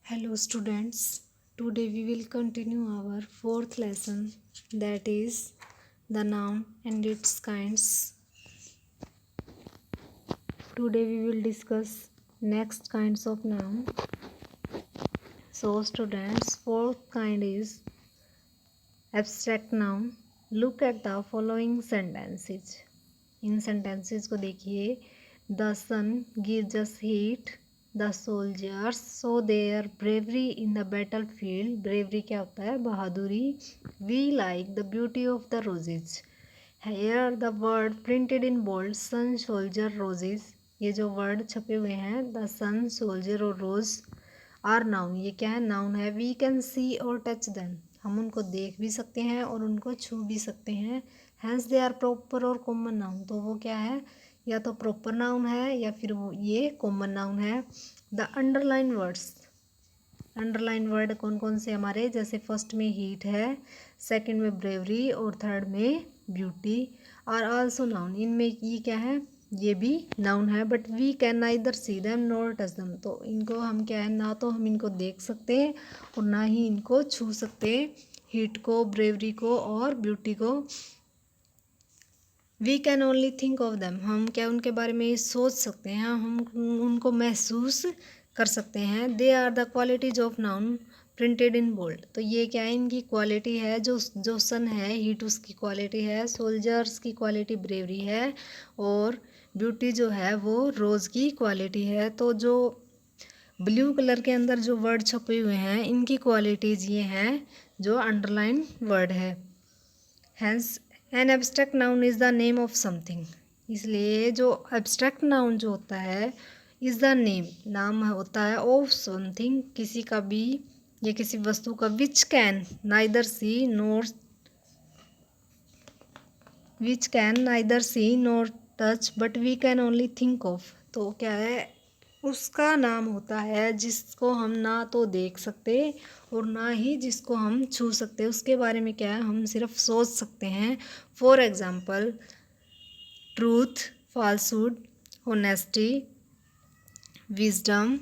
Hello students, today we will continue our fourth lesson, that is the noun and its kinds. Today we will discuss next kinds of noun. So students, fourth kind is abstract noun. Look at the following sentences. In sentences को देखिए. The sun gives us heat. The soldiers show their bravery in the battlefield. Bravery क्या होता है? बहादुरी. We like the beauty of the roses. Here the word printed in bold, sun, soldier, roses. ये जो word छपे हुए हैं, the sun, soldier और rose आर नाउन. ये क्या है? नाउन है. वी कैन सी और टच देम. हम उनको देख भी सकते हैं और उनको छू भी सकते हैं. हैंस दे आर प्रॉपर और कॉमन नाउन. तो वो क्या है? या तो प्रॉपर नाउन है या फिर वो ये कॉमन नाउन है. The underline words. Underline word कौन कौन से हमारे? जैसे फर्स्ट में हीट है, सेकंड में ब्रेवरी और थर्ड में ब्यूटी. Are also known. इनमें ये क्या है? ये भी नाउन है. But we can neither see them nor touch them. तो इनको हम क्या है? ना तो हम इनको देख सकते हैं और ना ही इनको छू सकते हैं. हीट को, ब्रेवरी को और ब्यूटी को. We can only think of them. हम क्या उनके बारे में सोच सकते हैं, हम उनको महसूस कर सकते हैं. They are the qualities of noun printed in bold. तो ये क्या है? इनकी क्वालिटी है. जो सन है, हीट, उसकी क्वालिटी है. सोल्जर्स की क्वालिटी ब्रेवरी है और ब्यूटी जो है वो रोज़ की क्वालिटी है. तो जो ब्लू कलर के अंदर जो वर्ड छपे हुए हैं, इनकी क्वालिटीज़ ये हैं जो अंडरलाइन वर्ड है. Hence an abstract noun is the name of something. इसलिए जो एब्स्ट्रैक्ट नाउन जो होता है, इज़ द नेम, नाम होता है, ऑफ समथिंग, किसी का भी या किसी वस्तु का. Which can neither see nor touch but we can only think of. तो क्या है? उसका नाम होता है जिसको हम ना तो देख सकते और ना ही जिसको हम छू सकते. उसके बारे में क्या है? हम सिर्फ सोच सकते हैं. For example, truth, falsehood, honesty, wisdom,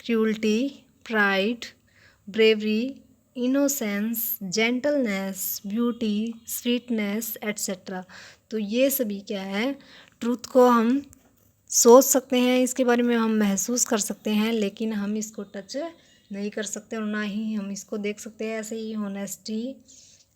cruelty, pride, bravery, innocence, gentleness, beauty, sweetness etcetera. तो ये सभी क्या है? ट्रूथ को हम सोच सकते हैं, इसके बारे में हम महसूस कर सकते हैं, लेकिन हम इसको टच नहीं कर सकते और ना ही हम इसको देख सकते हैं. ऐसे ही होनेस्टी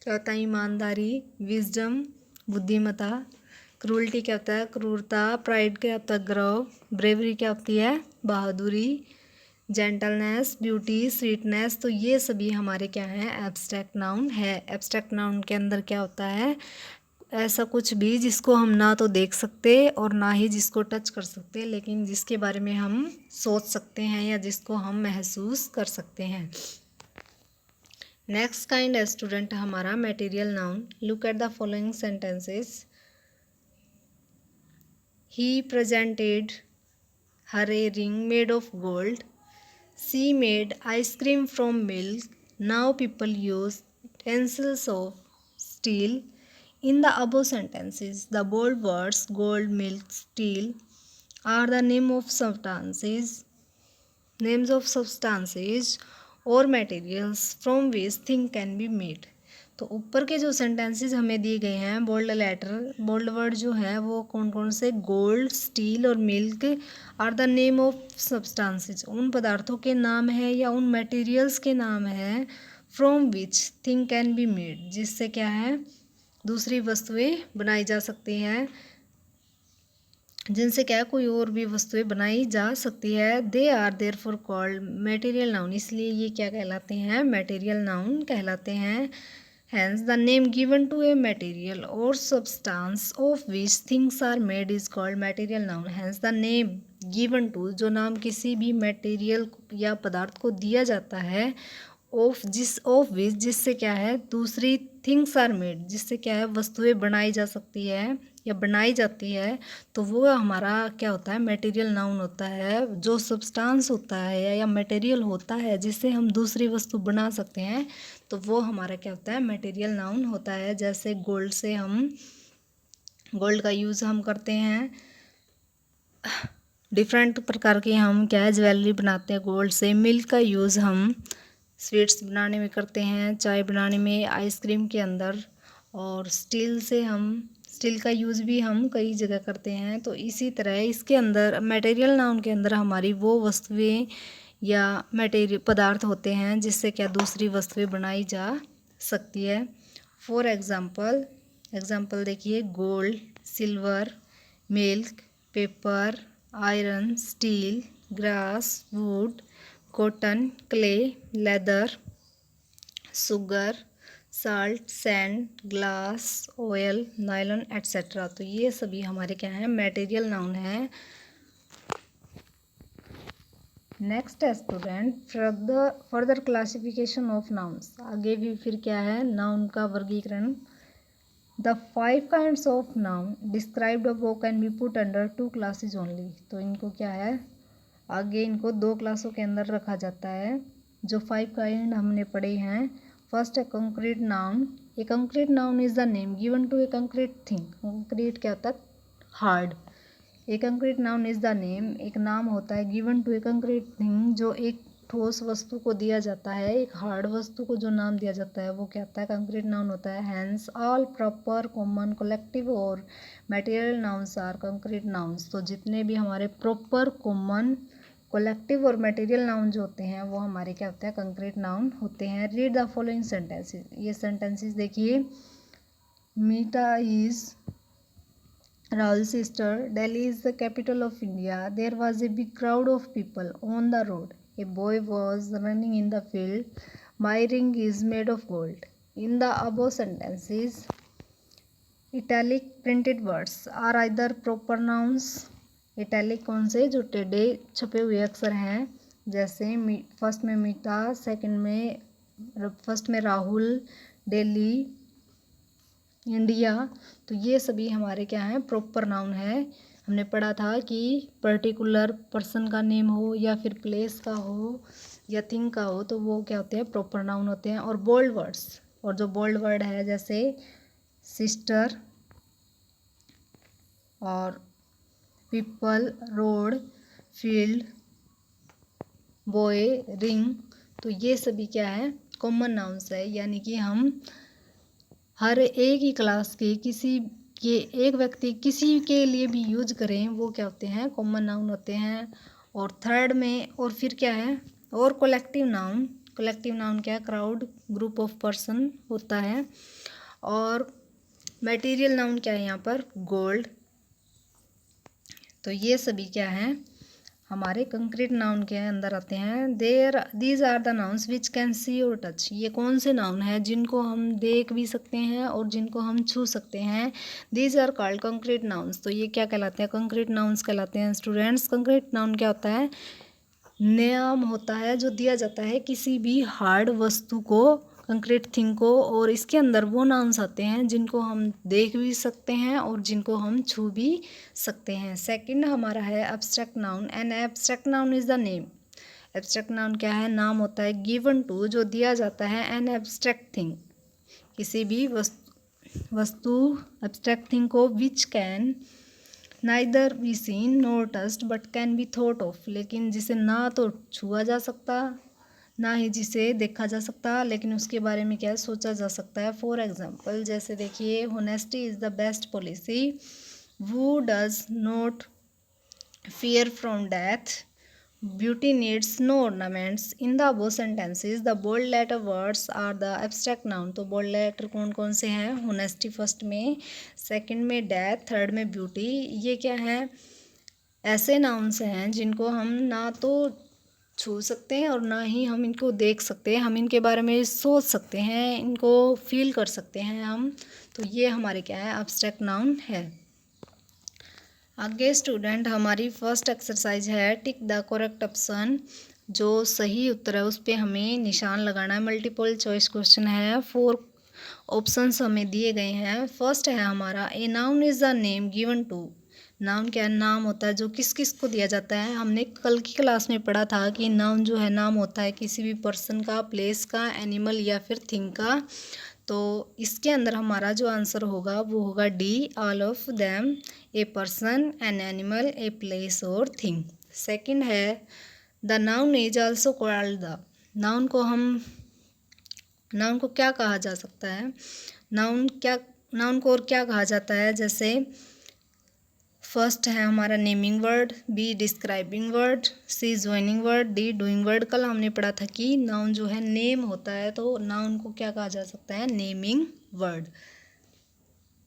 क्या होता है? ईमानदारी. विजडम बुद्धिमता. क्रूअल्टी क्या होता है? क्रूरता. प्राइड क्या होता है? गर्व. ब्रेवरी क्या होती है? बहादुरी. Gentleness, beauty, sweetness. तो ये सभी हमारे क्या हैं? एब्स्ट्रैक्ट नाउन है. एब्स्ट्रैक्ट नाउन के अंदर क्या होता है? ऐसा कुछ भी जिसको हम ना तो देख सकते और ना ही जिसको टच कर सकते, लेकिन जिसके बारे में हम सोच सकते हैं या जिसको हम महसूस कर सकते हैं. नेक्स्ट काइंड है स्टूडेंट हमारा material noun. Look at the following sentences. He presented her a ring made of gold. She made ice cream from milk. Now people use utensils of steel. In the above sentences, the bold words gold, milk, steel are the names of substances or materials from which things can be made. तो ऊपर के जो sentences हमें दिए गए हैं, bold word जो है वो कौन कौन से? गोल्ड, स्टील और milk are the name of substances. उन पदार्थों के नाम है या उन मटेरियल्स के नाम है. From which thing can be made, जिससे क्या है? दूसरी वस्तुएं बनाई जा सकती हैं, जिनसे क्या है? कोई और भी वस्तुएं बनाई जा सकती है. They are therefore called material noun. इसलिए ये क्या कहलाते हैं? मटेरियल नाउन कहलाते हैं. Hence, the name given to a material or substance of which things are made is called material noun. Hence, the name given to, जो नाम किसी भी मटेरियल या पदार्थ को दिया जाता है, ऑफ विच, जिससे क्या है? दूसरी थिंग्स आर मेड, जिससे क्या है? वस्तुएं बनाई जा सकती है या बनाई जाती है, तो वो हमारा क्या होता है? मटेरियल नाउन होता है. जो सब्सटेंस होता है या मटेरियल होता है जिससे हम दूसरी वस्तु बना सकते हैं, तो वो हमारा क्या होता है? मटेरियल नाउन होता है. जैसे गोल्ड का यूज़ हम करते हैं डिफरेंट प्रकार की हम क्या है ज्वेलरी बनाते हैं गोल्ड से। मिल्क का यूज़ हम स्वीट्स बनाने में करते हैं, चाय बनाने में, आइसक्रीम के अंदर। और स्टील का यूज़ भी हम कई जगह करते हैं। तो इसी तरह इसके अंदर मटेरियल नाउन के अंदर हमारी वो वस्तुएं या मटेरियल पदार्थ होते हैं जिससे क्या दूसरी वस्तुएं बनाई जा सकती है। फॉर एग्जाम्पल देखिए, gold, silver, milk, paper, iron, steel, grass, would, cotton, clay, leather, sugar, salt, sand, glass, oil, nylon etcetera. तो ये सभी हमारे क्या हैं, मटेरियल नाउन है। नेक्स्ट है student further classification of nouns. आगे भी फिर क्या है, नाउन का वर्गीकरण। The 5 kinds of noun described above can be put under 2 classes only. तो इनको क्या है, आगे इनको 2 क्लासों के अंदर रखा जाता है। जो 5 काइंड हमने पढ़े हैं, फर्स्ट है concrete noun. A concrete noun is the name given to a concrete thing. Concrete क्या होता है, hard. A concrete noun is the name, एक नाम होता है, given to a concrete thing, जो एक ठोस वस्तु को दिया जाता है। एक हार्ड वस्तु को जो नाम दिया जाता है वो क्या होता है, कंक्रीट नाउन होता है। Hence all proper common collective और material nouns are concrete nouns. तो जितने भी हमारे प्रॉपर कॉमन कलेक्टिव और मटेरियल नाउन जो होते हैं वो हमारे क्या होते हैं, कंक्रीट नाउन होते हैं। Read the following sentences. ये सेंटेंसेस देखिए, मीटा is Rahul's sister. Delhi is the capital of India. There was a big crowd of people on the road. A boy was running in the field. My ring is made of gold. In the above sentences, italic printed words are either proper nouns. Italic कौन से, जो टेढ़े छपे हुए अक्षर हैं, जैसे first में मीठा, फर्स्ट में राहुल, दिल्ली, इंडिया। तो ये सभी हमारे क्या हैं, प्रॉपर नाउन है। हमने पढ़ा था कि पर्टिकुलर पर्सन का नेम हो या फिर प्लेस का हो या थिंग का हो तो वो क्या होते हैं, प्रॉपर नाउन होते हैं। और बोल्ड वर्ड्स, और जो बोल्ड वर्ड है जैसे सिस्टर और people, road, field, boy, ring, तो ये सभी क्या है, कॉमन नाउन्स है। यानी कि हम हर एक ही क्लास के एक व्यक्ति किसी के लिए भी यूज करें वो क्या होते हैं, कॉमन नाउन होते हैं। और थर्ड में और फिर क्या है, और कलेक्टिव नाउन क्या है, क्राउड, ग्रुप ऑफ पर्सन होता है। और मटेरियल नाउन क्या है यहाँ पर, गोल्ड। तो ये सभी क्या है, हमारे कंक्रीट नाउन के अंदर आते हैं। These are the nouns which can see और टच। ये कौन से नाउन हैं जिनको हम देख भी सकते हैं और जिनको हम छू सकते हैं। These are called concrete nouns. तो ये क्या कहलाते हैं, कंक्रीट नाउन्स कहलाते हैं। स्टूडेंट्स, कंक्रीट नाउन क्या होता है, नाम होता है जो दिया जाता है किसी भी हार्ड वस्तु को, कंक्रीट थिंग को, और इसके अंदर वो नाउन्स आते हैं जिनको हम देख भी सकते हैं और जिनको हम छू भी सकते हैं। सेकंड हमारा है abstract noun. N abstract noun is the name. Abstract noun क्या है, नाम होता है, गिवन टू, जो दिया जाता है, एन एब्स्ट्रैक्ट थिंग, किसी भी वस्तु एब्स्ट्रैक्ट थिंग को, विच can neither be seen NOR touched but can be thought of, लेकिन जिसे ना तो छुआ जा सकता ना ही जिसे देखा जा सकता, लेकिन उसके बारे में क्या है, सोचा जा सकता है। फॉर एग्जाम्पल जैसे देखिए, honesty is the best policy, who does not fear from death, beauty needs no ornaments. In the above sentences the bold letter words are the abstract noun. तो bold letter कौन कौन से हैं, honesty first में, second में death, third में beauty। ये क्या है, ऐसे नाउन्स हैं जिनको हम ना तो छू सकते हैं और ना ही हम इनको देख सकते हैं, हम इनके बारे में सोच सकते हैं, इनको फील कर सकते हैं हम। तो ये हमारे क्या है, एब्स्ट्रैक्ट नाउन है। आगे स्टूडेंट, हमारी फर्स्ट एक्सरसाइज है टिक द करेक्ट ऑप्शन। जो सही उत्तर है उस पर हमें निशान लगाना है। मल्टीपल चॉइस क्वेश्चन है, 4 ऑप्शंस हमें दिए गए हैं। फर्स्ट है हमारा, a noun is the name given to. Noun क्या नाम होता है जो किस किस को दिया जाता है। हमने कल की क्लास में पढ़ा था कि नाउन जो है नाम होता है किसी भी पर्सन का, प्लेस का, एनिमल या फिर थिंग का। तो इसके अंदर हमारा जो आंसर होगा वो होगा D, all of them. A person, an animal, a place और थिंग। सेकंड है the noun is also called the. Noun को क्या कहा जा सकता है? नाउन को और क्या कहा जाता है? जैसे फर्स्ट है हमारा naming word, B describing word, C joining word, D doing word. कल हमने पढ़ा था कि नाउन जो है नेम होता है, तो नाउन को क्या कहा जा सकता है? Naming word.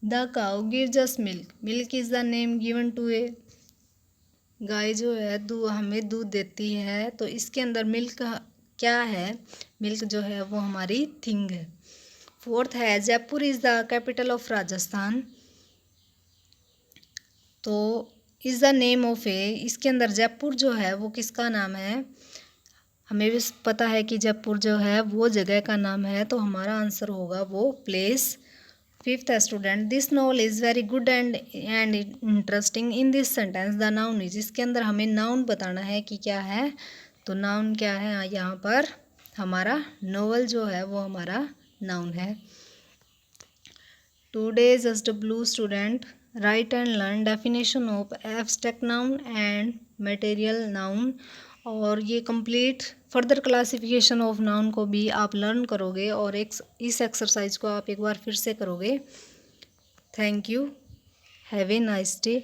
The cow gives us milk, milk is the name given to a. गाय जो है हमें दूध देती है, तो इसके अंदर मिल्क क्या है? मिल्क जो है वो हमारी थिंग है। फोर्थ है Jaipur is the capital of Rajasthan, तो इज द नेम ऑफ ए। इसके अंदर जयपुर जो है वो किसका नाम है? हमें भी पता है कि जयपुर जो है वो जगह का नाम है, तो हमारा आंसर होगा वो place. Fifth student this novel is very good and interesting in this sentence the noun is. इसके अंदर हमें नाउन बताना है कि क्या है, तो नाउन क्या है यहाँ पर? हमारा नोवेल जो है वो हमारा नाउन है। Today just blue student right and learn definition of abstract noun and material noun. और ये complete further classification of noun को भी आप लर्न करोगे, और इस एक्सरसाइज को आप एक बार फिर से करोगे। Thank you, have a nice day.